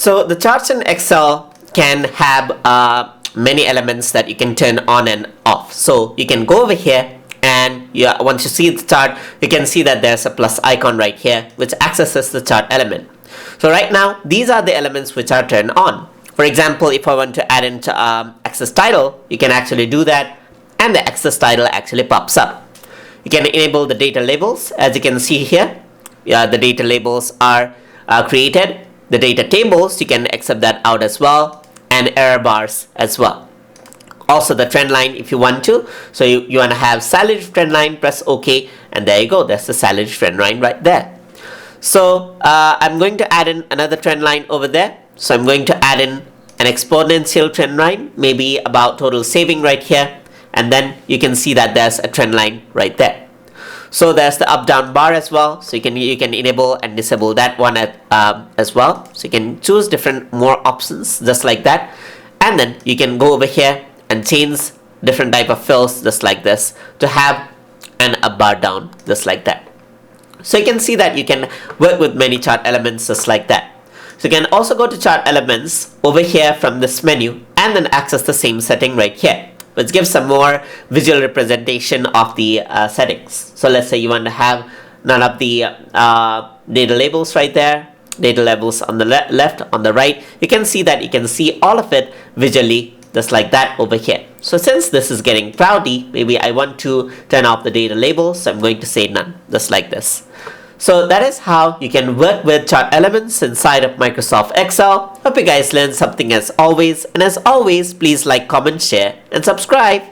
So the charts in Excel can have many elements that you can turn on and off. So you can go over here, and once you see the chart, you can see that there's a plus icon right here which accesses the chart element. So right now these are the elements which are turned on. For example, if I want to add in access title, you can actually do that, and the access title actually pops up. You can enable the data labels. As you can see here, the data labels are created. The data tables, you can accept that out as well, and error bars as well. Also the trend line if you want to. So you want to have salary trend line, press OK, and there you go. That's the salary trend line right there. So I'm going to add in another trend line over there. So I'm going to add in an exponential trend line, maybe about total saving right here, and then you can see that there's a trend line right there. So there's the up down bar as well, so you can enable and disable that one as well. So you can choose different more options just like that, and then you can go over here and change different type of fills just like this to have an up bar down just like that. So you can see that you can work with many chart elements just like that. So you can also go to chart elements over here from this menu and then access the same setting right here, which gives some more visual representation of the settings. So let's say you want to have none of the data labels right there, data labels on the left, on the right. You can see that you can see all of it visually just like that over here. So since this is getting cloudy, maybe I want to turn off the data labels, so I'm going to say none, just like this. So that is how you can work with chart elements inside of Microsoft Excel. Hope you guys learned something as always, and as always, please like, comment, share, and subscribe.